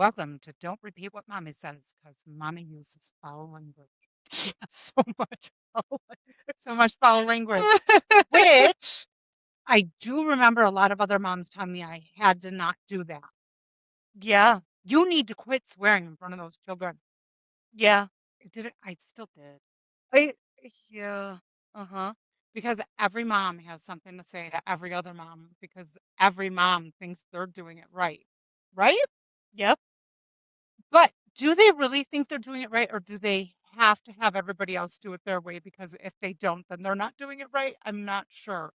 welcome to Don't Repeat What Mommy Says, because Mommy uses foul language. So much foul, so much foul language, which I do remember a lot of other moms telling me I had to not do that. Yeah, You need to quit swearing in front of those children. yeah. I did it. I still did. I yeah. Uh-huh. Because every mom has something to say to every other mom because every mom thinks they're doing it right. Right? Yep. But do they really think they're doing it right, or do they have to have everybody else do it their way? Because if they don't, then they're not doing it right. I'm not sure.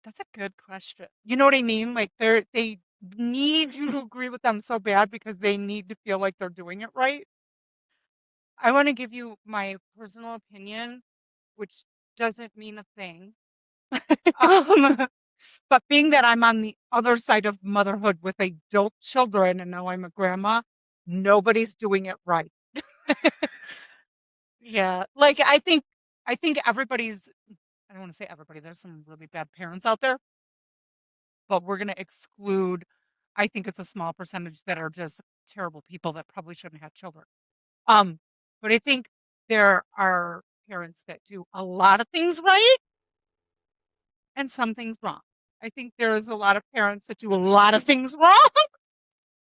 That's a good question. You know what I mean? Like they need you to agree with them so bad because they need to feel like they're doing it right. I want to give you my personal opinion, which doesn't mean a thing. Um, but being that I'm on the other side of motherhood with adult children and now I'm a grandma, nobody's doing it right. Yeah. Like I think everybody's I don't want to say everybody, there's some really bad parents out there, but we're going to exclude I think it's a small percentage that are just terrible people that probably shouldn't have children. Um but I think there are parents that do a lot of things right and some things wrong. I think there's a lot of parents that do a lot of things wrong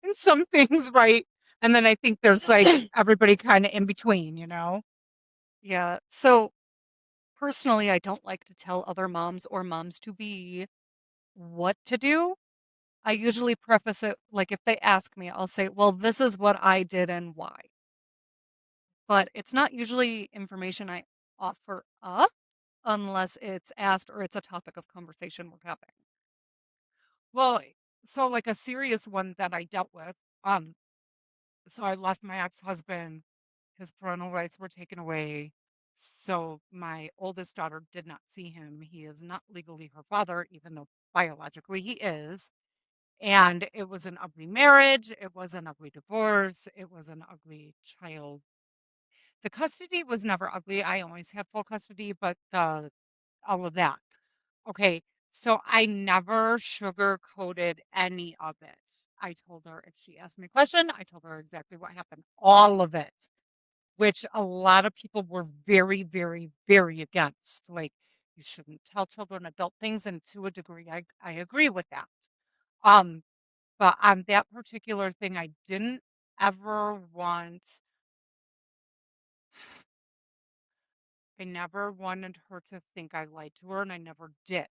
and some things right. And then I think there's like everybody kind of in between, you know? Yeah. So personally, I don't like to tell other moms or moms to be what to do. I usually preface it like if they ask me, I'll say, "Well, this is what I did and why." But it's not usually information I offer up unless it's asked or it's a topic of conversation we're having. Well, so like a serious one that I dealt with, um, so I left my ex-husband, his parental rights were taken away. So my oldest daughter did not see him. He is not legally her father, even though biologically he is. And it was an ugly marriage. It was an ugly divorce. It was an ugly child. The custody was never ugly. I always had full custody, but all of that. Okay, so I never sugar coated any of it. I told her if she asked me a question, I told her exactly what happened, all of it, which a lot of people were very, very, very against. Like, you shouldn't tell children adult things, and to a degree, I agree with that. Um, but on that particular thing, I didn't ever want, I never wanted her to think I lied to her, and I never did.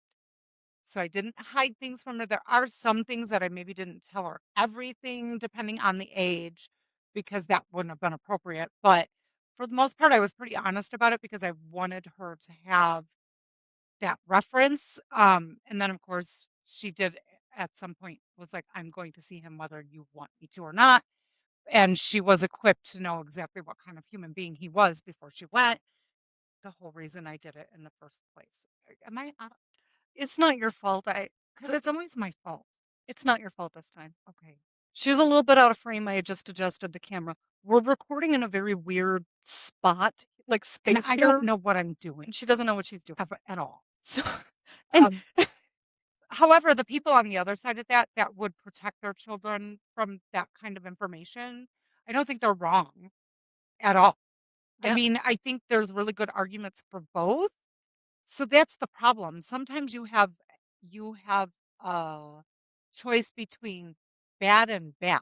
So I didn't hide things from her. There are some things that I maybe didn't tell her everything, depending on the age, because that wouldn't have been appropriate. But for the most part, I was pretty honest about it because I wanted her to have that reference. And then, of course, she did at some point was like, I'm going to see him whether you want me to or not. And she was equipped to know exactly what kind of human being he was before she went. The whole reason I did it in the first place. Am I It's not your fault. because it's always my fault. It's not your fault this time. Okay. She was a little bit out of frame. I had just adjusted the camera. We're recording in a very weird spot, like And space I don't here, know what I'm doing and she doesn't know what she's doing. at all. So, and Um, however, the people on the other side of that that would protect their children from that kind of information, I don't think they're wrong at all. I yeah, mean, I think there's really good arguments for both. So that's the problem. Sometimes you have a choice between bad and bad.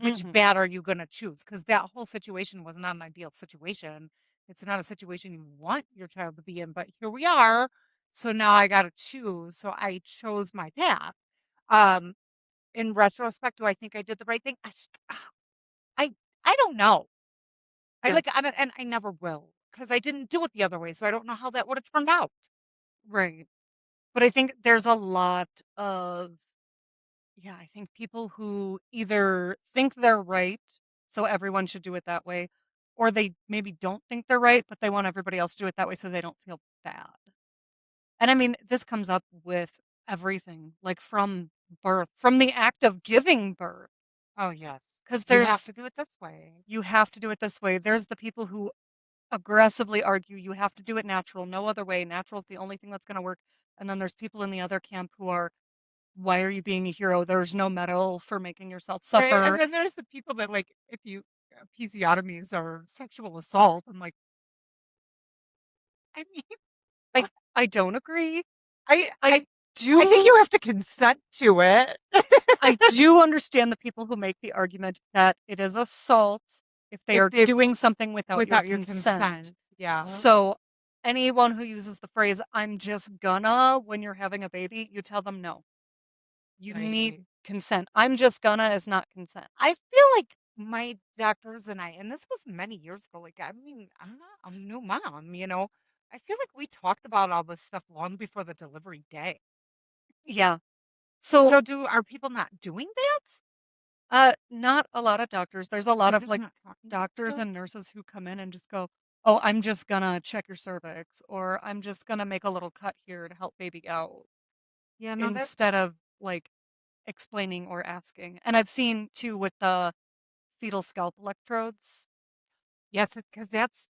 Which hmm bad are you going to choose? Because that whole situation was not an ideal situation. It's not a situation you want your child to be in, but here we are. So now I got to choose. So I chose my path. Um, in retrospect, do I think I did the right thing? I, I don't know. I yeah, like, and I never will because I didn't do it the other way. So I don't know how that would have turned out. right. But I think there's a lot of yeah, I think people who either think they're right, so everyone should do it that way, or they maybe don't think they're right, but they want everybody else to do it that way so they don't feel bad. And I mean, this comes up with everything, like from birth, from the act of giving birth, Oh, yes. because You have there's, to do it this way. you have to do it this way. There's the people who aggressively argue you have to do it natural, no other way. Natural's the only thing that's going to work. And then there's people in the other camp who are Why are you being a hero? There's no medal for making yourself Right, and suffer. then there's the people that, like, if you episiotomies or sexual assault, I'm like, I mean, I I don't agree. I I I I think do you have to consent to it. I do understand the people who make the argument that it is assault if they If are they doing something without your without your consent. consent, yeah, So anyone who uses the phrase "I'm just gonna" when you're having a baby, you tell them no. You need right. consent. "I'm just gonna" is not consent. I feel like my doctors and I, and this was many years ago, like, I mean, I'm not a new mom, you know? I feel like we talked about all this stuff long before the delivery day. Yeah. So, So are people not doing that? not a lot of doctors. There's a lot They're of, just like, not talking about doctors stuff? and nurses who come in and just go, "Oh, I'm just gonna check your cervix," or "I'm just gonna make a little cut here to help baby out," Yeah, no, that instead of, like, explaining or asking. And I've seen too with the fetal scalp electrodes. yes, because that's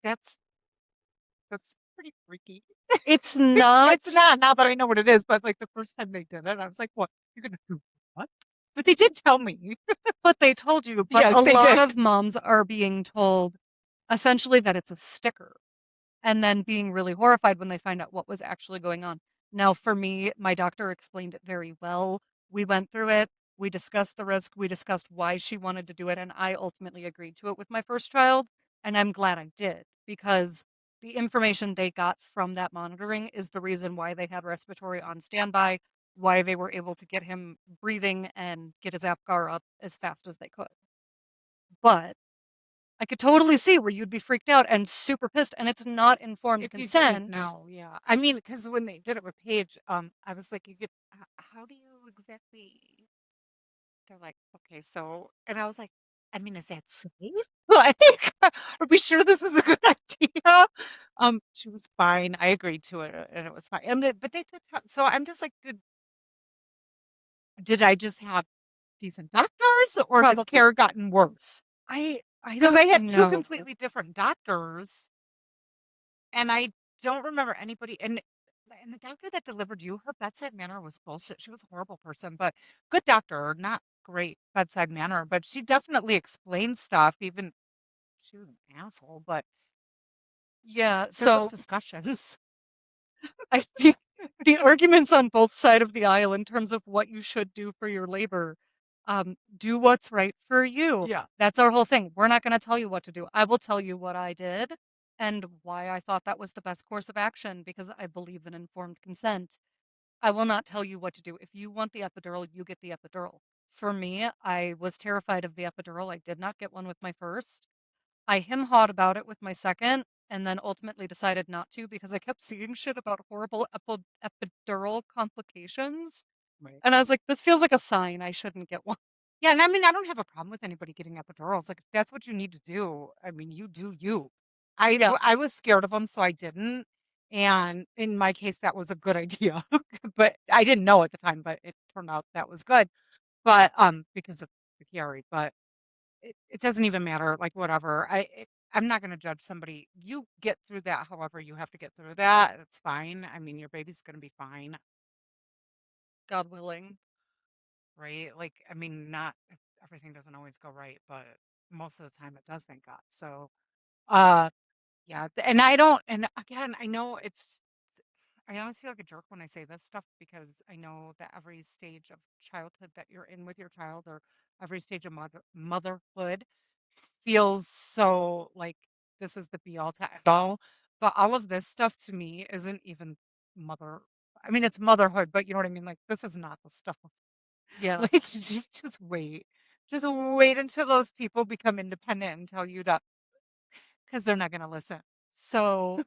pretty freaky. It's not, It's not, now that I know what it is, but, like, the first time they did it, I was like, "What? You're gonna do what?" But they did tell me. but they told you, but Yes, a they lot did. of moms are being told essentially that it's a sticker and then being really horrified when they find out what was actually going on. Now, for me, my doctor explained it very well. We went through it. We discussed the risk. We discussed why she wanted to do it. And I ultimately agreed to it with my first child. And I'm glad I did because the information they got from that monitoring is the reason why they had respiratory on standby, why they were able to get him breathing and get his APGAR up as fast as they could. But I could totally see where you'd be freaked out and super pissed, and it's not informed If you didn't consent. know, yeah. I mean, because when they did it with Paige, I was like, "You get how do you exactly?" They're like, "Okay, so," and I was like, "I mean, is that safe? Like, are we sure this is a good idea?" She was fine. I agreed to it, and it was fine. I mean, but they did tell, so I'm just like, did I just have decent doctors, or has Probably. care gotten worse? I Because I don't had two know. completely different doctors. And I don't remember anybody, and the doctor that delivered you, her bedside manner was bullshit. She was a horrible person, but good doctor, not great bedside manner, but she definitely explained stuff, even she was an asshole, but Yeah, there was so discussions. I think the arguments on both side of the aisle in terms of what you should do for your labor, do what's right for you. Yeah. That's our whole thing. We're not going to tell you what to do. I will tell you what I did and why I thought that was the best course of action because I believe in informed consent. I will not tell you what to do. If you want the epidural, you get the epidural. For me, I was terrified of the epidural. I did not get one with my first. I hem hawed about it with my second, and then ultimately decided not to because I kept seeing shit about horrible epidural complications. Right. And I was like, this feels like a sign I shouldn't get one. Yeah, and I mean, I don't have a problem with anybody getting epidurals. Like, if that's what you need to do, I mean, you do you. Yeah, I was scared of them, so I didn't. And in my case, that was a good idea. But I didn't know at the time, but it turned out that was good. But because of the Chiari, but it doesn't even matter. Like, whatever. I'm not going to judge somebody. You get through that, however you have to get through that. It's fine. I mean, your baby's going to be fine, God willing. right? Like, I mean, not everything doesn't always go right, but most of the time it does, thank God. So, uh, yeah, and I don't, and again, I know I always feel like a jerk when I say this stuff because I know that every stage of childhood that you're in with your child, or every stage of motherhood, feels so like this is the be all to end all. But all of this stuff to me isn't even mother. I mean, it's motherhood, but you know what I mean? Like, this is not the stuff. Yeah. Like, just wait. Just wait until those people become independent and tell you to, because they're not going to listen. So,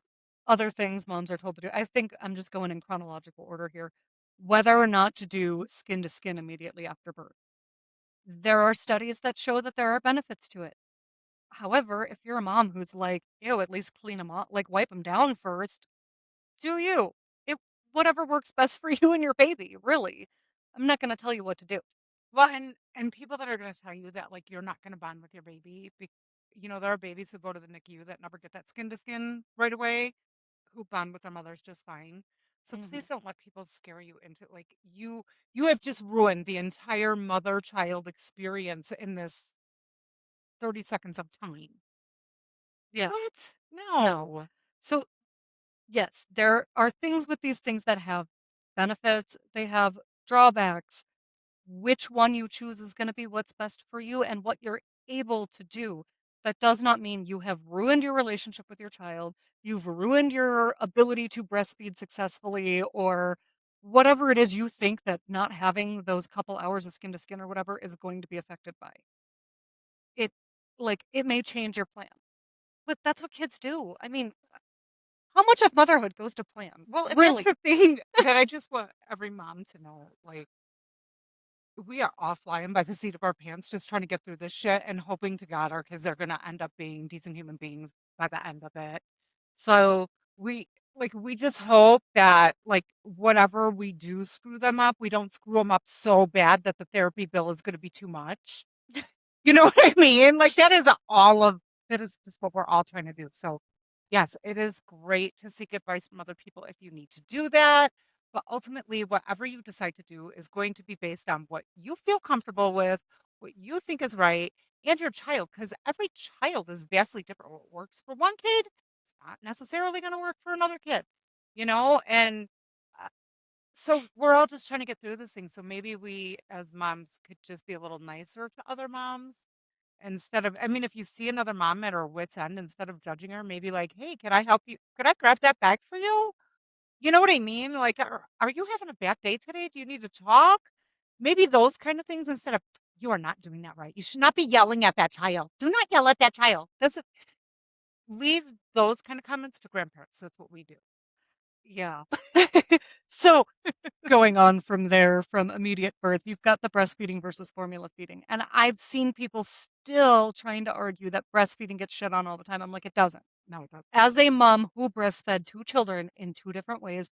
other things moms are told to do. I think I'm just going in chronological order here. Whether or not to do skin to skin immediately after birth. There are studies that show that there are benefits to it. However, if you're a mom who's like, ew, at least clean them off, like wipe them down first, do you? It whatever works best for you and your baby, really. I'm not going to tell you what to do. Well, and people that are going to tell you that, like, you're not going to bond with your baby, there are babies who go to the NICU that never get that skin to skin right away, who bond with their mothers just fine. So Mhm. please don't let people scare you into like you have just ruined the entire mother-child experience in this 30 seconds of time. Yeah. What? No. No. So, yes, there are things with these things that have benefits, they have drawbacks. Which one you choose is going to be what's best for you and what you're able to do. That does not mean you have ruined your relationship with your child, you've ruined your ability to breastfeed successfully, or whatever it is you think that not having those couple hours of skin to skin or whatever is going to be affected by. It it may change your plan. But that's what kids do. I mean, how much of motherhood goes to plan? Well, and that's Really? the thing that I just want every mom to know. Like, we are all flying by the seat of our pants, just trying to get through this shit and hoping to God our kids are going to end up being decent human beings by the end of it. So we we just hope that like whatever we do screw them up, we don't screw them up so bad that the therapy bill is going to be too much. You know what I mean? Like that is just what we're all trying to do. So yes, it is great to seek advice from other people if you need to do that. But ultimately, whatever you decide to do is going to be based on what you feel comfortable with, what you think is right, and your child, because every child is vastly different. What works for one kid is not necessarily going to work for another kid, you know? And uh, so we're all just trying to get through this thing. So maybe we as moms could just be a little nicer to other moms instead of, I mean, if you see another mom at her wit's end, instead of judging her, maybe like, hey, can I help you? Could I grab that bag for you? You know what I mean? Like, are you having a bad day today? Do you need to talk? Maybe those kind of things instead of, you are not doing that right. You should not be yelling at that child. Do not yell at that child. That's leave those kind of comments to grandparents. That's what we do. Yeah. So, going on from there, from immediate birth, you've got the breastfeeding versus formula feeding. And I've seen people still trying to argue that breastfeeding gets shit on all the time. I'm like, it doesn't. No, it doesn't. As a mom who breastfed two children in two different ways,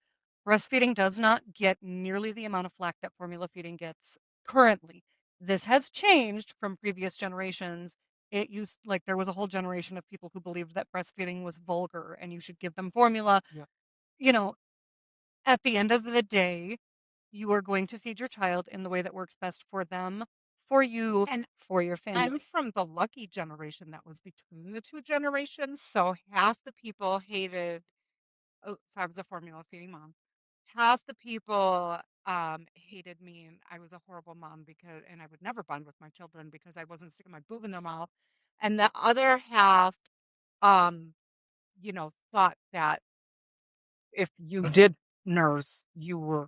breastfeeding does not get nearly the amount of flack that formula feeding gets currently. This has changed from previous generations. It used like there was a whole generation of people who believed that breastfeeding was vulgar and you should give them formula. Yeah. You know, at the end of the day, you are going to feed your child in the way that works best for them, for you, And for your I'm family. from the lucky generation that was between the two generations. So half the people hated, oh, so I was a formula feeding mom. Half the people hated me and I was a horrible mom because, and I would never bond with my children because I wasn't sticking my boob in their mouth. And the other half, um, thought that if you did nurse, you were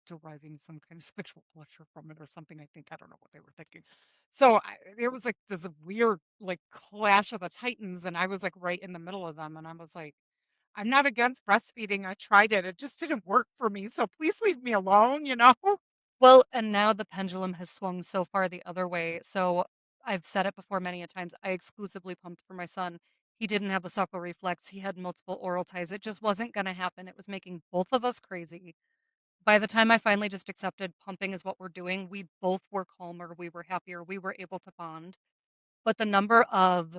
deriving some kind of sexual pleasure from it or something. I think I don't know what they were thinking. So it was like this weird like clash of the titans, and I was like right in the middle of them, and I was like, I'm not against breastfeeding. I tried it; it just didn't work for me. So please leave me alone. You know? Well, and now the pendulum has swung so far the other way. So I've said it before many a times. I exclusively pumped for my son. He didn't have the suckle reflex. He had multiple oral ties. It just wasn't going to happen. It was making both of us crazy. By the time I finally just accepted pumping is what we're doing, we both were calmer. We were happier. We were able to bond. But the number of,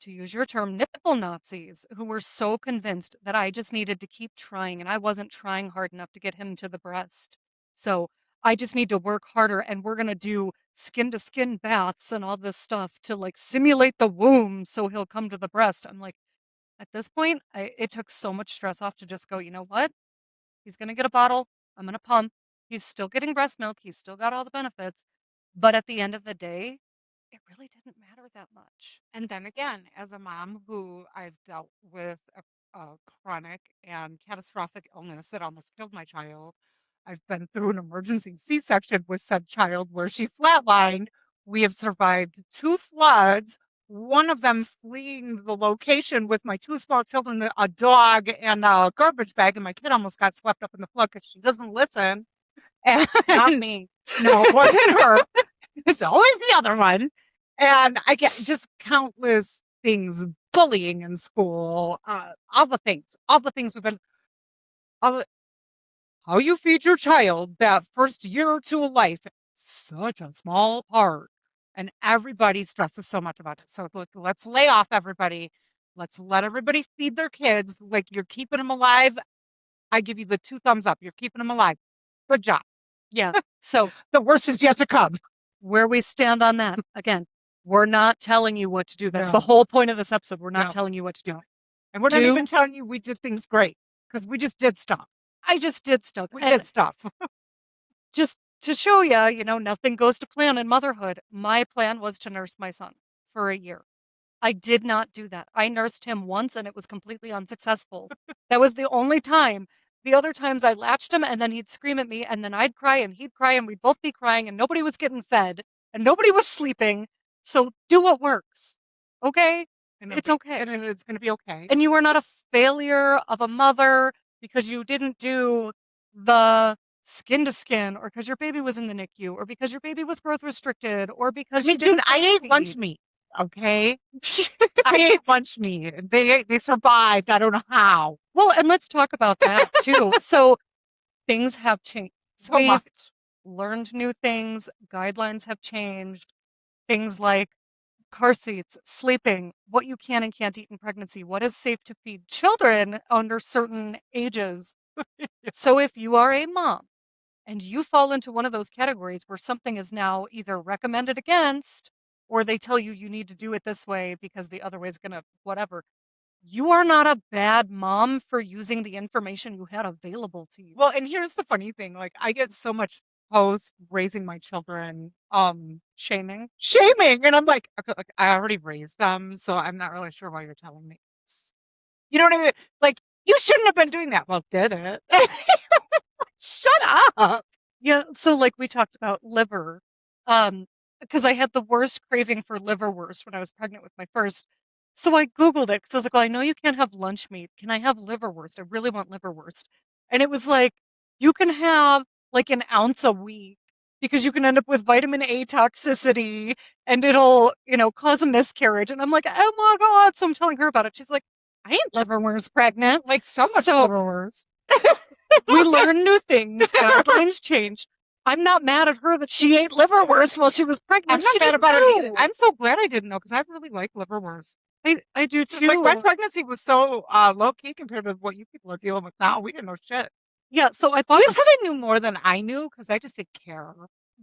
to use your term, nipple Nazis who were so convinced that I just needed to keep trying and I wasn't trying hard enough to get him to the breast. So I just need to work harder and we're going to do skin to skin baths and all this stuff to like simulate the womb so he'll come to the breast. I'm like, at this point, it took so much stress off to just go, you know what? He's going to get a bottle. I'm going to pump. He's still getting breast milk. He's still got all the benefits. But at the end of the day, it really didn't matter that much. And then again, as a mom who I've dealt with a chronic and catastrophic illness that almost killed my child, I've been through an emergency C-section with said child where she flatlined. We have survived two floods, one of them fleeing the location with my two small children, a dog, and a garbage bag, and my kid almost got swept up in the flood because she doesn't listen. Not And me. no, it wasn't her. It's always the other one. And I get just countless things, bullying in school, all the things we've been, all, how you feed your child that first year or two of life, such a small part. And everybody stresses so much about it. So let's lay off everybody. let's let everybody feed their kids. Like, you're keeping them alive. I give you the 2 thumbs up. You're keeping them alive. Good job. Yeah. So The worst is yet to come. where we stand on that, again, we're not telling you what to do. That's the No, whole point of this episode. We're not no, telling you what to do. no. And we're not Do even telling you we did things great because we just did stuff. I just did stuff. We And did stuff. just to show you, nothing goes to plan in motherhood. My plan was to nurse my son for a year. I did not do that. I nursed him once and it was completely unsuccessful. That was the only time. The other times I latched him and then he'd scream at me and then I'd cry and he'd cry and we'd both be crying and nobody was getting fed and nobody was sleeping. So do what works. Okay? And It's okay. it's going to be okay. And you are not a failure of a mother because you didn't do the skin to skin or because your baby was in the NICU or because your baby was growth restricted or I because you mean, June, didn't I ate lunch breastfeed. meat. Okay. I ate lunch meat. They survived. I don't know how. Well, and let's talk about that too. So things have changed. So We've much. learned new things. Guidelines have changed. Things like car seats, sleeping, what you can and can't eat in pregnancy, what is safe to feed children under certain ages. So if you are a mom and you fall into one of those categories where something is now either recommended against or they tell you you need to do it this way because the other way is going to whatever, you are not a bad mom for using the information you had available to you. Well, and here's the funny thing. Like, I get so much post raising my children, shaming. And I'm like, okay, like, I already raised them. So I'm not really sure why you're telling me this. You know what I mean? Like, you shouldn't have been doing that. Well, did it? Shut up. Yeah, so like we talked about liver, because I had the worst craving for liverwurst when I was pregnant with my first. So I Googled it because I was like, well, I know you can't have lunch meat. Can I have liverwurst? I really want liverwurst. And it was like, you can have like an ounce a week because you can end up with vitamin A toxicity and it'll, cause a miscarriage. And I'm like, oh my God. So I'm telling her about it. She's like, I ain't liverwurst pregnant. Like, so much So liverwurst. we learn new things. Guidelines change. I'm not mad at her that she ate liverwurst while she was pregnant. I'm not She mad didn't about it either. know. I'm so glad I didn't know because I really like liverwurst. I do Like, my too. pregnancy was so low key compared to what you people are dealing with now. We didn't know shit. Yeah, so I bought You this. probably knew more than I knew because I just didn't care.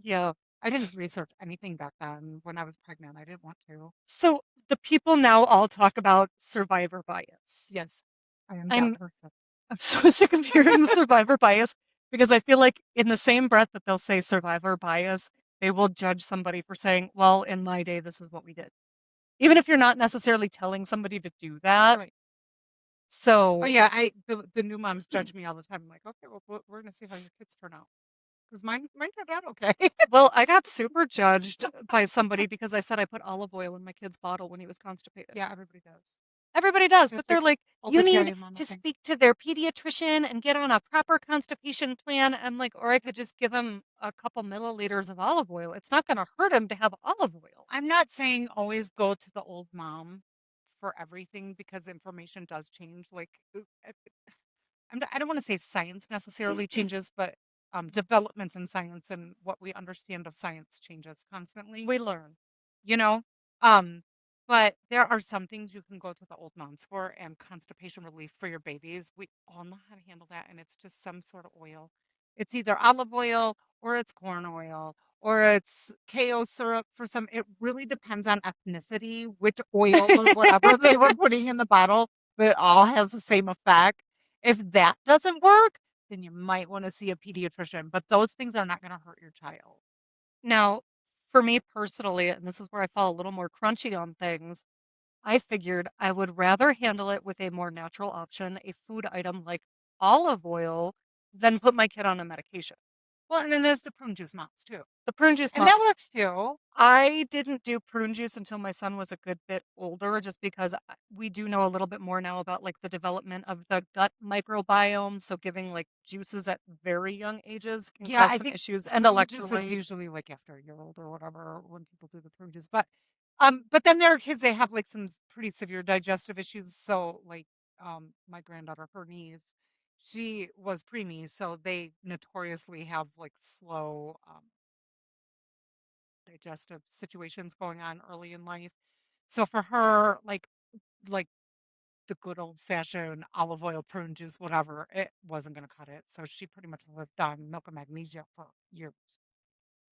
Yeah. I didn't research anything back then when I was pregnant. I didn't want to. So the people now all talk about survivor bias. Yes, I am that I'm person. I'm so sick of hearing the survivor bias because I feel like in the same breath that they'll say survivor bias, they will judge somebody for saying, well, in my day, this is what we did. Even if you're not necessarily telling somebody to do that. Right. Oh So yeah, the new moms judge me all the time. I'm like, okay, well, we're gonna see how your kids turn out because mine turned out okay. well, I got super judged by somebody because I said I put olive oil in my kid's bottle when he was constipated. Yeah, everybody does. Everybody does, but It's they're like like, old you need Italian mama to thing. speak to their pediatrician and get on a proper constipation plan. I'm like, or I could just give him a couple milliliters of olive oil. It's not going to hurt him to have olive oil. I'm not saying always go to the old mom for everything because information does change. Like, I don't want to say science necessarily changes, but developments in science and what we understand of science changes constantly. We learn. You know, um, but there are some things you can go to the old moms for, and constipation relief for your babies. We all know how to handle that, and it's just some sort of oil. It's either olive oil or it's corn oil or it's KO syrup for some. It really depends on ethnicity, which oil or whatever they were putting in the bottle, but it all has the same effect. If that doesn't work, then you might want to see a pediatrician, but those things are not going to hurt your child. Now, for me personally, and this is where I fall a little more crunchy on things, I figured I would rather handle it with a more natural option, a food item like olive oil, than put my kid on a medication. Well, and then there's the prune juice moms too. The prune juice And that moms. works too. I didn't do prune juice until my son was a good bit older, just because we do know a little bit more now about like the development of the gut microbiome. So giving like juices at very young ages can Yeah, cause I some think issues and prune juice is electrolyte. usually like after a year old or whatever when people do the prune juice. But then there are kids they have like some pretty severe digestive issues. So like my granddaughter, her niece, she was preemie, so they notoriously have like slow digestive situations going on early in life. So for her, like the good old fashioned olive oil, prune juice, whatever. It wasn't going to cut it. So she pretty much lived on milk and magnesia for years.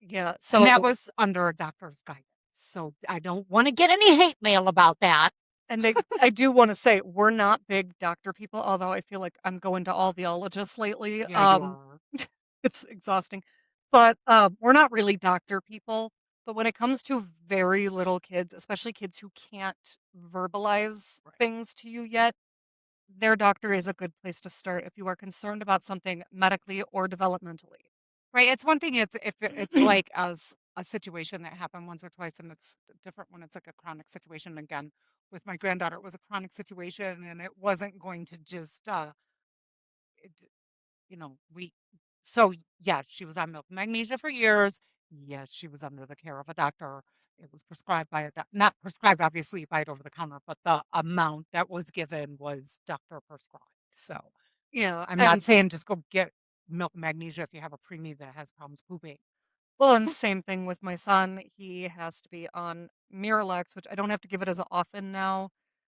Yeah, And that so was under a doctor's guidance. So I don't want to get any hate mail about that. and I do wanna say, we're not big doctor people, although I feel like I'm going to all the ologists lately. Yeah, you are. It's exhausting. But, we're not really doctor people, but when it comes to very little kids, especially kids who can't verbalize Right. things to you yet, their doctor is a good place to start if you are concerned about something medically or developmentally. Right. It's one thing. It's if it's like as a situation that happened once or twice, and it's different when it's like a chronic situation. Again, with my granddaughter, it was a chronic situation, and it wasn't going to just it, we. So yes, she was on milk and magnesia for years. Yes, she was under the care of a doctor. It was prescribed by a not prescribed, obviously, by it over the counter, but the amount that was given was doctor prescribed. So Yeah, I'm not and saying just go get milk and magnesia if you have a preemie that has problems pooping. well, and same thing with my son. He has to be on Miralax, which I don't have to give it as often now.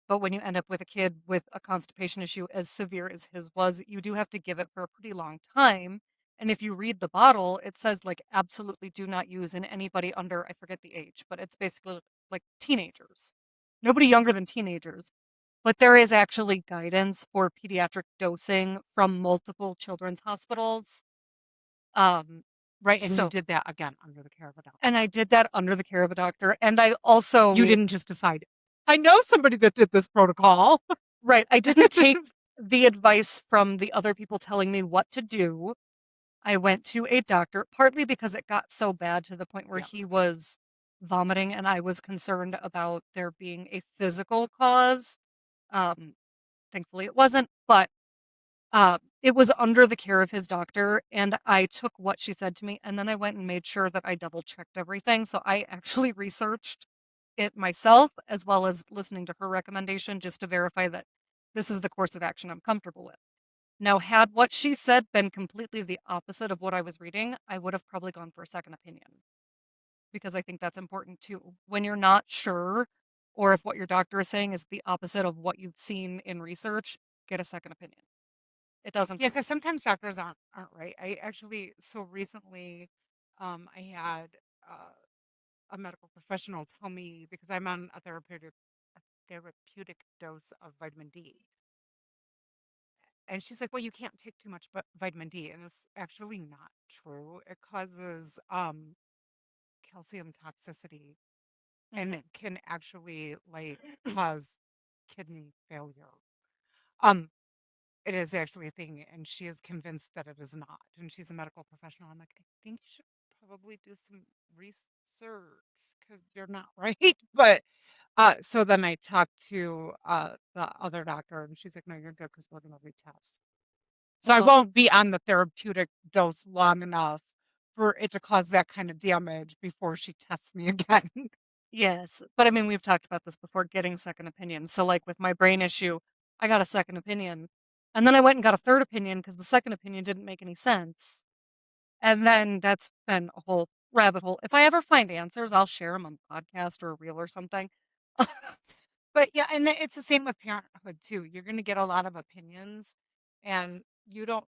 But when you end up with a kid with a constipation issue as severe as his was, you do have to give it for a pretty long time. And if you read the bottle, it says like absolutely do not use in anybody under, I forget the age, but it's basically like teenagers. Nobody younger than teenagers. But there is actually guidance for pediatric dosing from multiple children's hospitals. Um, Right, and you so, did that again under the care of a and doctor. I did that under the care of a doctor. And I You also, didn't just decide, I know somebody that did this protocol. right, I didn't take the advice from the other people telling me what to do. I went to a doctor, partly because it got so bad to the point where he Yes. was vomiting and I was concerned about there being a physical cause. Um, Thankfully it wasn't, but it was under the care of his doctor, and I took what she said to me, and then I went and made sure that I double checked everything. So I actually researched it myself, as well as listening to her recommendation, just to verify that this is the course of action I'm comfortable with. Now, had what she said been completely the opposite of what I was reading, I would have probably gone for a second opinion because I think that's important too. When you're not sure, or if what your doctor is saying is the opposite of what you've seen in research, get a second opinion. It doesn't Yeah, hurt. because sometimes doctors aren't right. I actually so recently, I had a medical professional tell me because I'm on a therapeutic dose of vitamin D, and she's like, "Well, you can't take too much vitamin D," and it's actually not true. It causes calcium toxicity, and it Mhm. can actually like cause kidney failure. Um, it is actually a thing, and she is convinced that it is not. And she's a medical professional. I'm like, I think you should probably do some research because you're not right. But so then I talked to the other doctor, and she's like, no, you're good because we're going to retest. So I Well, won't be on the therapeutic dose long enough for it to cause that kind of damage before she tests me again. yes, but I mean, we've talked about this before, getting second opinions. So, like with my brain issue, I got a second opinion, and then I went and got a third opinion because the second opinion didn't make any sense. And then that's been a whole rabbit hole. If I ever find answers, I'll share them on the podcast or a reel or something. But yeah, and it's the same with parenthood too. You're going to get a lot of opinions, and you don't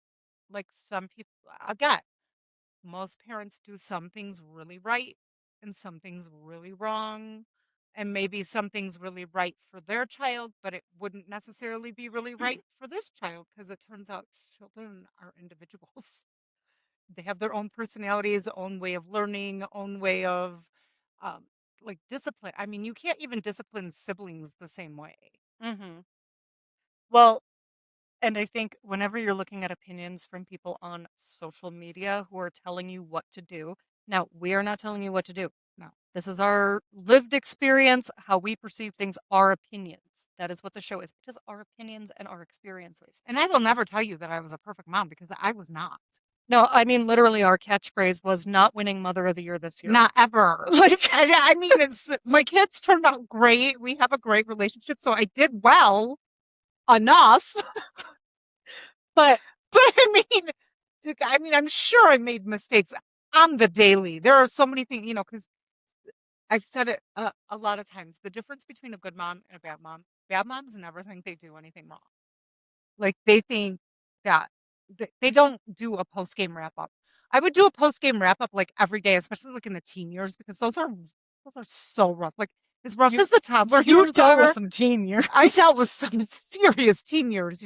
like some people. Again, most parents do some things really right and some things really wrong. And maybe some things really right for their child, but it wouldn't necessarily be really right for this child because it turns out children are individuals. They have their own personalities, own way of learning, own way of um, like discipline. I mean, you can't even discipline siblings the same way. Hmm. Well, and I think whenever you're looking at opinions from people on social media who are telling you what to do, now we are not telling you what to do. No. This is our lived experience, how we perceive things, our opinions. That is what the show is. It is our opinions and our experiences. And I will never tell you that I was a perfect mom because I was not. No, I mean, literally, our catchphrase was not winning Mother of the Year this year. Not ever. Like, And I mean, it's my kids turned out great. We have a great relationship, so I did well enough. but But I mean, I'm sure I made mistakes on the daily. There are so many things, because I've said it a lot of times. The difference between a good mom and a bad mom bad moms never think they do anything wrong. Like, they think that they don't do a post-game wrap-up. I would do a post-game wrap-up, like, every day, especially, like, in the teen years because those are so rough. Like, as rough You as the toddler you years dealt with are, some teen years. I dealt with some serious teen years,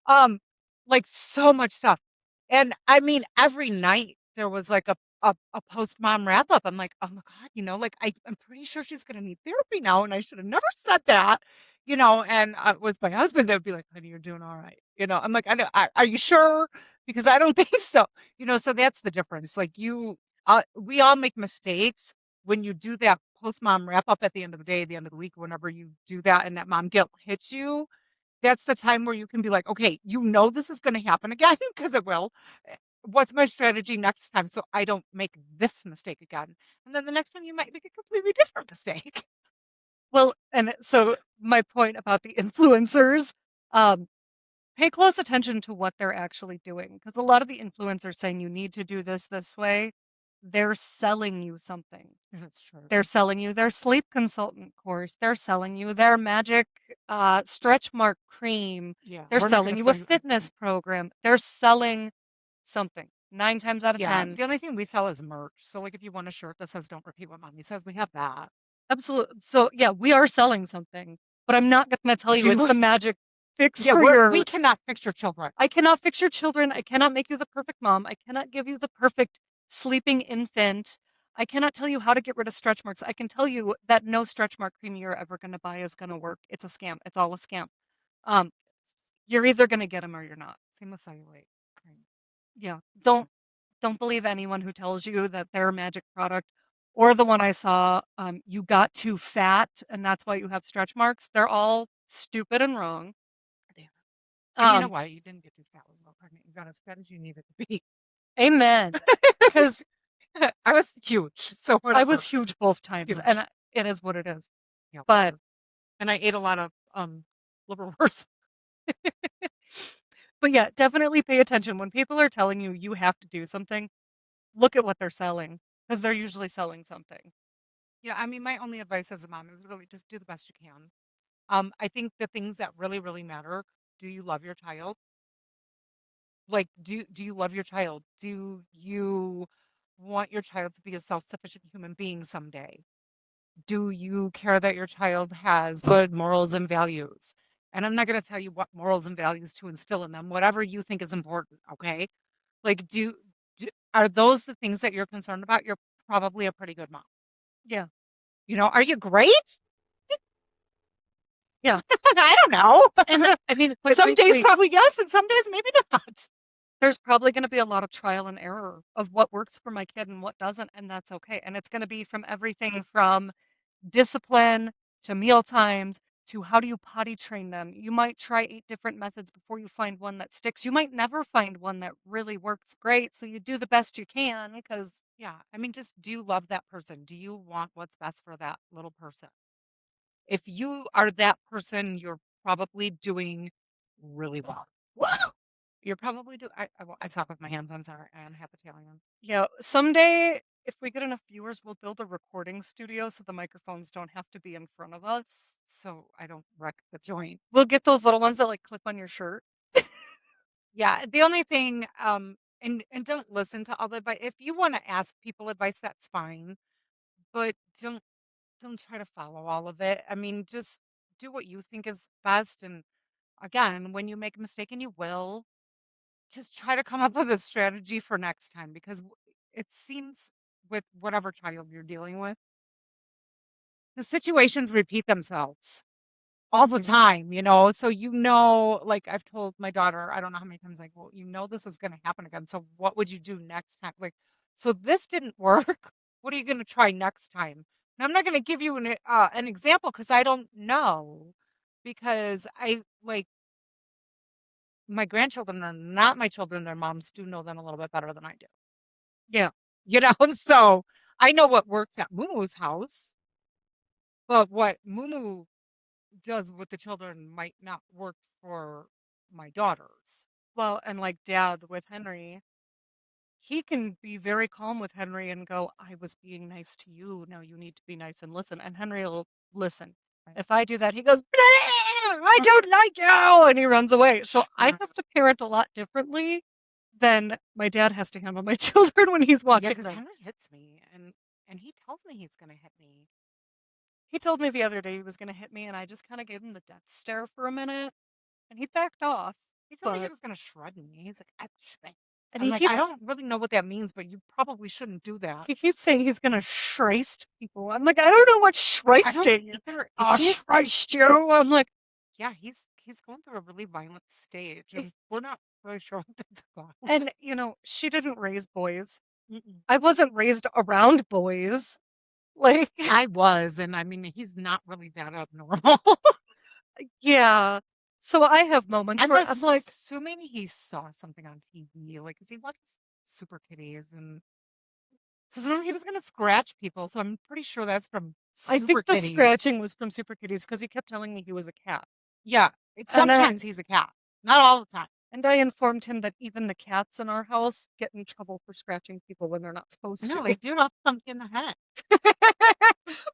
Um, like, so much stuff. And, I mean, every night there was, like, a post-mom wrap-up. I'm like, "Oh my god," like, I'm pretty sure she's gonna need therapy now, and I should have never said that, and, it was my husband that would be like, "Honey, you're doing all right," I'm like, "I know are you sure? Because I don't think so." So that's the difference, like, we all make mistakes when you do that post-mom wrap-up at the end of the day, the end of the week, whenever you do that and that mom guilt hits you, that's the time where you can be like, "Okay, this is gonna happen again because it will. What's my strategy next time so I don't make this mistake again?" And then the next time you might make a completely different mistake. Well, and so my point about the influencers, um, pay close attention to what they're actually doing because a lot of the influencers saying you need to do this way, they're selling you something. That's true. They're selling you their sleep consultant course. They're selling you their magic stretch mark cream. Yeah, They're we're not selling gonna you a sell you fitness anything. program. They're selling something. 9 times out of Yeah, 10. the only thing we sell is merch. So, like, if you want a shirt that says "Don't repeat what mommy says," we have that. Absolutely. So, yeah, we are selling something, but I'm not going to tell you Do it's the you magic fix Yeah, for we your. cannot fix your children. I cannot fix your children. I cannot make you the perfect mom. I cannot give you the perfect sleeping infant. I cannot tell you how to get rid of stretch marks. I can tell you that no stretch mark cream you're ever going to buy is going to work. It's a scam. It's all a scam. Um, you're either going to get them or you're not. Same with cellulite cream. Yeah. Same. Don't believe anyone who tells you that they're a magic product or the one I saw, you got too fat and that's why you have stretch marks. They're all stupid and wrong. Damn. And you know Um, what? You didn't get too fat when you got pregnant. You got as fat as you needed to be. amen. Because I was huge, so I was whatever. huge both times Huge. and it is what it is. Yeah, But whatever. And I ate a lot of liverwurst. but yeah, definitely pay attention when people are telling you you have to do something. Look at what they're selling because they're usually selling something. Yeah, I mean, my only advice as a mom is really just do the best you can. I think the things that really, really matter. Do you love your child? Like, do you love your child? Do you want your child to be a self-sufficient human being someday? Do you care that your child has good morals and values? And I'm not going to tell you what morals and values to instill in them, whatever you think is important, okay? Like, are those the things that you're concerned about? You're probably a pretty good mom. Yeah. Are you great? Yeah. I don't know. And I mean, quite Some days frankly, probably yes, and some days maybe not. there's probably going to be a lot of trial and error of what works for my kid and what doesn't, and that's okay. And it's going to be from everything from discipline to meal times to how do you potty train them. You might try 8 different methods before you find one that sticks. You might never find one that really works great, so you do the best you can because Yeah, I mean, just do you love that person? Do you want what's best for that little person? If you are that person, you're probably doing really well. Wow. You're probably doing. I talk with my hands. I'm sorry. I'm half Italian, yeah, someday if we get enough viewers, we'll build a recording studio so the microphones don't have to be in front of us. so I don't wreck the joint. We'll get those little ones that like clip on your shirt. Yeah, the only thing, and don't listen to all the advice. If you want to ask people advice, that's fine, but don't try to follow all of it. I mean, just do what you think is best. And again, when you make a mistake, and you will, just try to come up with a strategy for next time because it seems with whatever child you're dealing with, the situations repeat themselves all the Mhm. time, so like I've told my daughter, I don't know how many times, like, well, this is going to happen again. So what would you do next time? Like, so this didn't work. What are you going to try next time? And I'm not going to give you an example because I don't know because I like my grandchildren are not my children. Their moms do know them a little bit better than I do. Yeah. So I know what works at Mumu's house, but what Mumu does with the children might not work for my daughters. Well, and like dad with Henry, he can be very calm with Henry and go, I was being nice to you. Now you need to be nice and listen. And Henry will listen. Right? If I do that, he goes, I don't like you, and he runs away. So I Sure. have to parent a lot differently than my dad has to handle my children when he's Yeah, watching because them. Henry hits me, and he tells me he's gonna hit me. He told me the other day he was going to hit me, and I just kind of gave him the death stare for a minute, and he backed off. He told me he But was gonna shred me. He's like, and I'm like, I don't really know what that means, but you probably shouldn't do that. he keeps saying he's going to shriest people. I'm like, I don't know what I don't shristing is. either. I'll He's shriest you. I'm like, Yeah, he's going through a really violent stage, eh, and we're not really sure what that's about. and she didn't raise boys. Mm-mm. I wasn't raised around boys. Like, I was, and I mean, he's not really that abnormal. yeah. So I have moments I'm where I'm like, assuming he saw something on TV, like, because he watches Super Kitties, and so he was gonna scratch people. So I'm pretty sure that's from I Super think the Kitties. scratching was from Super Kitties because he kept telling me he was a cat. Yeah, And I sometimes he's a cat, not all the time. And I informed him that even the cats in our house get in trouble for scratching people when they're not supposed No, to. they do not thump you in the head.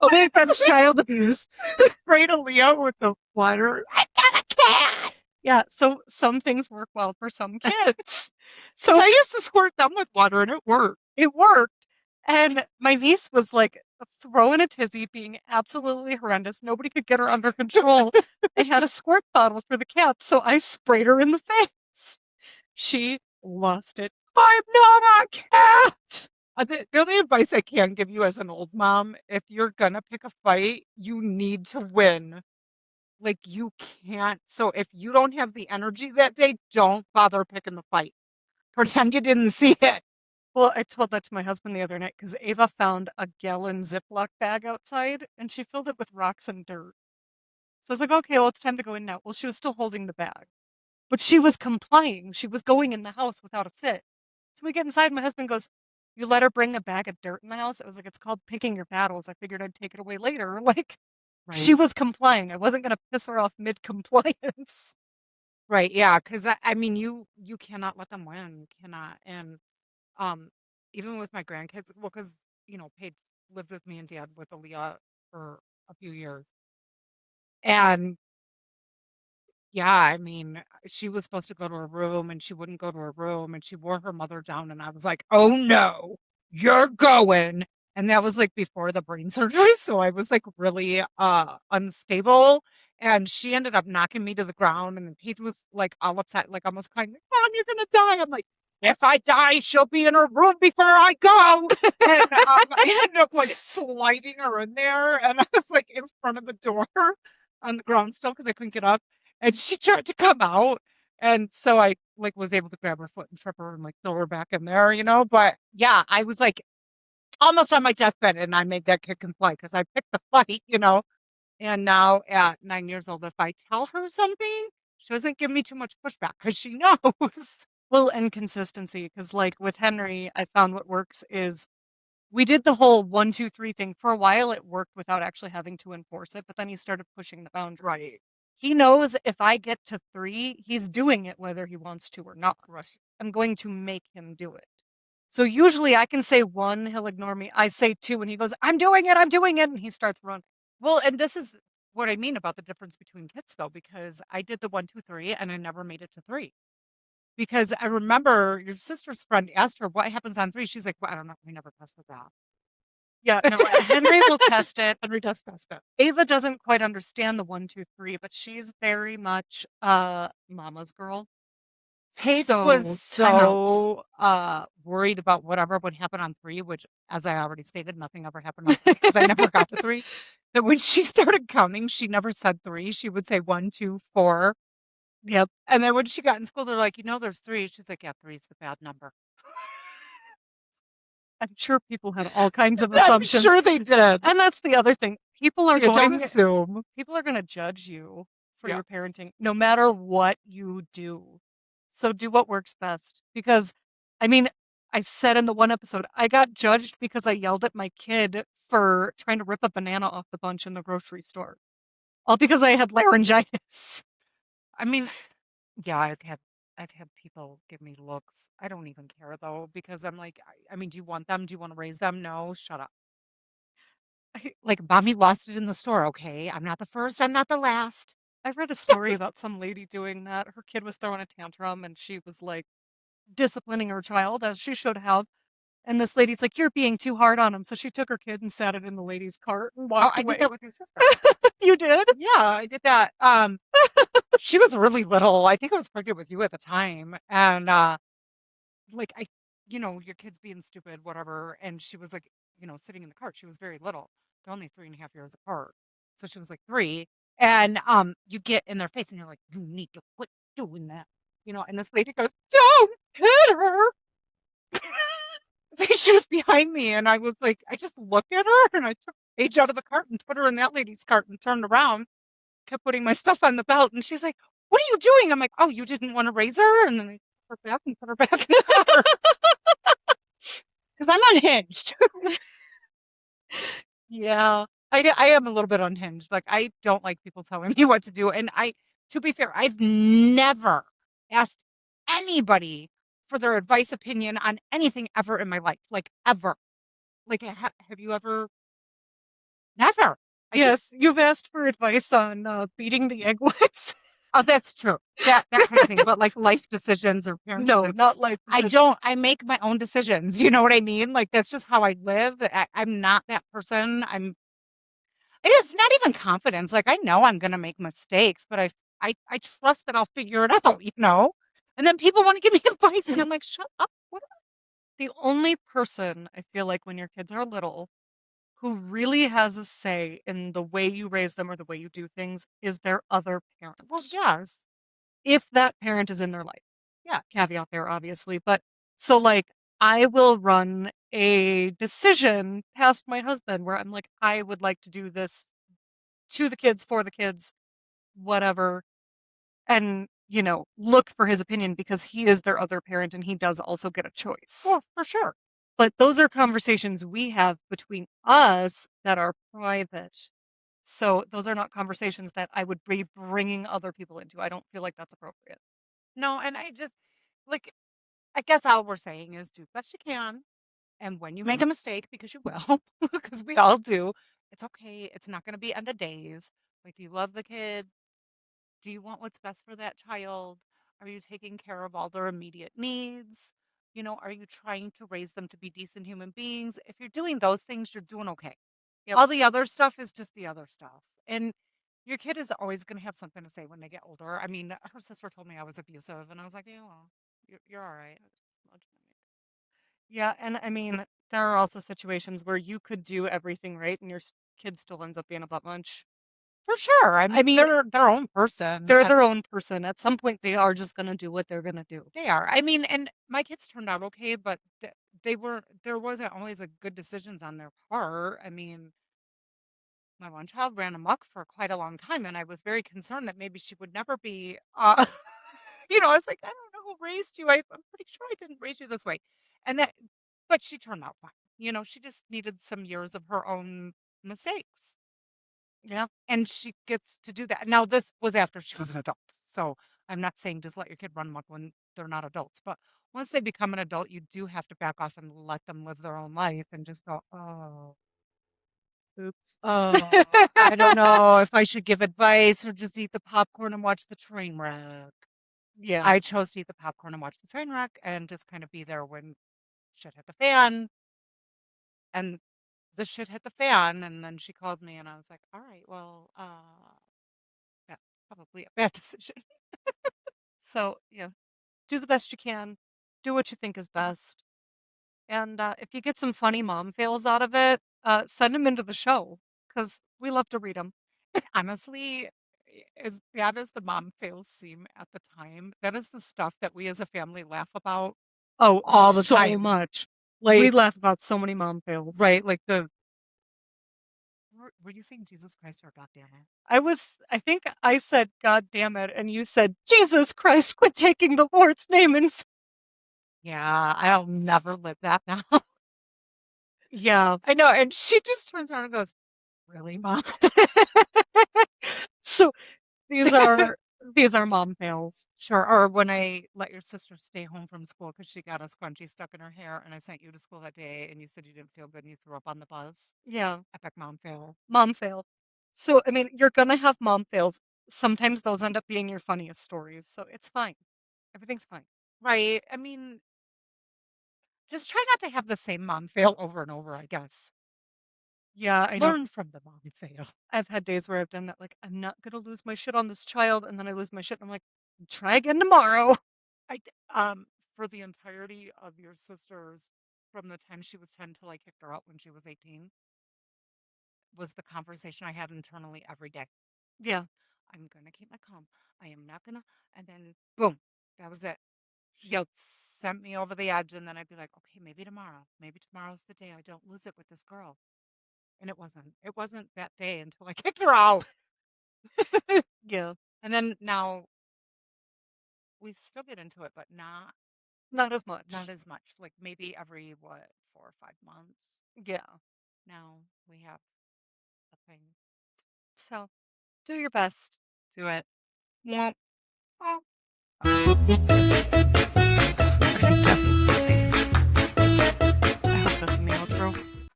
Oh, maybe that's child abuse. Afraid of Leo with the flutter. I'm not a cat. Yeah, so some things work well for some kids. Because So I used to squirt them with water and it worked. it worked. And my niece was like throwing a tizzy, being absolutely horrendous. Nobody could get her under control. I had a squirt bottle for the cat, so I sprayed her in the face. She lost it. I'm not a cat. The only advice I can give you as an old mom, if you're gonna pick a fight, you need to win. Like, you can't. So if you don't have the energy that day, don't bother picking the fight. Pretend you didn't see it. Well, I told that to my husband the other night because Ava found a gallon Ziploc bag outside and she filled it with rocks and dirt. So I was like, okay, well, it's time to go in now. Well, she was still holding the bag, but she was complying. She was going in the house without a fit. So we get inside. My husband goes, "You let her bring a bag of dirt in the house?" I was like, "It's called picking your battles." I figured I'd take it away later. Like, she Right. was complying. I wasn't going to piss her off mid compliance. Right. Yeah. Because I mean, you cannot let them win. You cannot. And um, even with my grandkids, well, because Paige lived with me and Dad with Aaliyah for a few years, and yeah, I mean, she was supposed to go to her room and she wouldn't go to her room and she wore her mother down and I was like, "Oh no, you're going." And that was like before the brain surgery, so I was like really unstable and she ended up knocking me to the ground and Paige was like all upset, like almost crying, like, "Mom, you're gonna die." I'm like, "If I die, she'll be in her room before I go." And I ended up like sliding her in there and I was like in front of the door on the ground still because I couldn't get up and she tried to come out. And so I like was able to grab her foot and trip her and like throw her back in there. But yeah, I was like almost on my deathbed and I made that kick and play because I picked the fight. And now at 9 years old, if I tell her something, she doesn't give me too much pushback because she knows. Well, and consistency, because like with Henry, I found what works is we did the whole 1, 2, 3 thing. For a while, it worked without actually having to enforce it, but then he started pushing the boundary. Right. He knows if I get to 3, he's doing it whether he wants to or not. Right. I'm going to make him do it. So usually I can say 1, he'll ignore me. I say 2, and he goes, I'm doing it, and he starts running. Well, and this is what I mean about the difference between kids, though, because I did the 1, 2, 3, and I never made it to 3. Because I remember your sister's friend asked her what happens on 3. She's like, "Well, I don't know. We never tested Yeah, no, that." Henry will test it. Henry does test it. Ava doesn't quite understand the 1, 2, 3, but she's very much mama's girl. Paige was So timeouts. so worried about whatever would happen on 3, which, as I already stated, nothing ever happened on 3 because I never got to 3. That when she started counting, she never said 3. She would say 1, 2, 4. Yep. And then when she got in school, they're like, there's 3. She's like, "Yeah, 3 is the bad number." I'm sure people had all kinds of I'm assumptions. sure they did. And that's the other thing. Don't assume. People are going to judge you for Yeah. your parenting no matter what you do. So do what works best because I mean, I said in the one episode, I got judged because I yelled at my kid for trying to rip a banana off the bunch in the grocery store. All because I had laryngitis. I mean, yeah, I've had people give me looks. I don't even care though because I'm like, I mean, do you want them? Do you want to raise them? No, shut up. Like, mommy lost it in the store. Okay, I'm not the first. I'm not the last. I read a story about some lady doing that. Her kid was throwing a tantrum and she was like disciplining her child as she should have. And this lady's like, "You're being too hard on him." So she took her kid and sat it in the lady's cart and Oh, walked I did away. that with your sister. You did? Yeah, I did that. She was really little. I think I was pregnant with you at the time. And like your kid's being stupid, whatever. And she was like, sitting in the cart. She was very little. They're only 3.5 years apart. So she was like 3. And you get in their face and you're like, you need to quit doing that. And this lady goes, "Don't hit her." She was behind me and I was like, I just looked at her and I took the page out of the cart and put her in that lady's cart and turned around, kept putting my stuff on the belt. And she's like, "What are you doing?" I'm like, "Oh, you didn't want to raise her?" And then I took her back and put her back in the car because I'm unhinged. Yeah, I am a little bit unhinged. Like, I don't like people telling me what to do. And to be fair, I've never asked anybody for their advice, opinion on anything ever in my life, like ever. Like, have you ever? Never. I just, Yes, you've asked for advice on beating the egg whites. oh, that's true. That kind of thing. But like life decisions or No, parenting, not life I decision. don't. I make my own decisions. You know what I mean? Like that's just how I live. I'm not that person. It's not even confidence. Like I know I'm gonna make mistakes, but I trust that I'll figure it out. And then people want to give me advice, and I'm like, shut up. What? The only person I feel like when your kids are little who really has a say in the way you raise them or the way you do things is their other Well, parent. yes, If that parent is in their life. yes. Caveat there, obviously. But so, like, I will run a decision past my husband where I'm like, I would like to do this to the kids, for the kids, whatever. And, look for his opinion because he is their other parent and he does also get a choice. Well, for sure. But those are conversations we have between us that are private. So those are not conversations that I would be bringing other people into. I don't feel like that's appropriate. No, and I just like. I guess all we're saying is do best you can. And when you make a mistake, because you will, because we all do, it's okay. It's not going to be end of days. Like, do you love the kid? Do you want what's best for that child? Are you taking care of all their immediate needs? Are you trying to raise them to be decent human beings? If you're doing those things, you're doing okay. Yep. All the other stuff is just the other stuff. And your kid is always going to have something to say when they get older. I mean, her sister told me I was abusive, and I was like, yeah, well, you're all right. Yeah, and I mean, there are also situations where you could do everything right and your kid still ends up being a butt munch. For sure. I I mean, mean, they're their own person. they're their own person. At some point, they are just going to do what they're going to do. They are. I mean, and my kids turned out okay, but they were there wasn't always a good decisions on their part. I mean, my one child ran amok for quite a long time, and I was very concerned that maybe she would never be. I was like, I don't know who raised you. I'm pretty sure I didn't raise you this way, and but she turned out fine. She just needed some years of her own mistakes. Yeah. And she gets to do that. Now, this was after she was an adult, so I'm not saying just let your kid run amok when they're not adults, but once they become an adult, you do have to back off and let them live their own life and just go, "Oh, Oops. oh, I don't know if I should give advice or just eat the popcorn and watch the train wreck." Yeah. I chose to eat the popcorn and watch the train wreck and just kind of be there when shit hit the fan, and the shit hit the fan, and then she called me, and I was like, "All right, well, yeah, probably a bad decision." So, yeah, do the best you can. Do what you think is best. And if you get some funny mom fails out of it, send them into the show because we love to read them. Honestly, as bad as the mom fails seem at the time, that is the stuff that we as a family laugh about Oh, all the so time. much. We Like, laugh about so many mom fails. right, like were you saying Jesus Christ or God damn it? I think I said, God damn it. And you said, Jesus Christ, quit taking the Lord's name in. Yeah, I'll never live that now. Yeah. I know. And she just turns around and goes, "Really, mom?" So these are mom fails. Sure. Or when I let your sister stay home from school because she got a scrunchie stuck in her hair and I sent you to school that day and you said you didn't feel good and you threw up on the bus. Yeah. Epic mom fail. Mom fail. So, I mean, you're going to have mom fails. sometimes those end up being your funniest stories, so it's fine. Everything's fine. Right. I mean, just try not to have the same mom fail over and over, I guess. Yeah, I know. Learn from the mom fail. I've had days where I've done that, like, "I'm not gonna lose my shit on this child," and then I lose my shit, and I'm like, "Try again tomorrow." For the entirety of your sister's, from the time she was 10 till I kicked her out when she was 18, was the conversation I had internally every day. Yeah. I'm gonna keep my calm. I am not gonna, and then boom, that was it. She Yep. sent me over the edge, and then I'd be like, okay, maybe tomorrow. Maybe tomorrow's the day I don't lose it with this girl. And it wasn't. It wasn't that day until I kicked her out. Yeah. And then now we still get into it, but Not as not much. as much. Like maybe every what, 4 or 5 months. Yeah. Now we have a thing. So, do your best. Do it. Womp. Oh. All right. See you soon.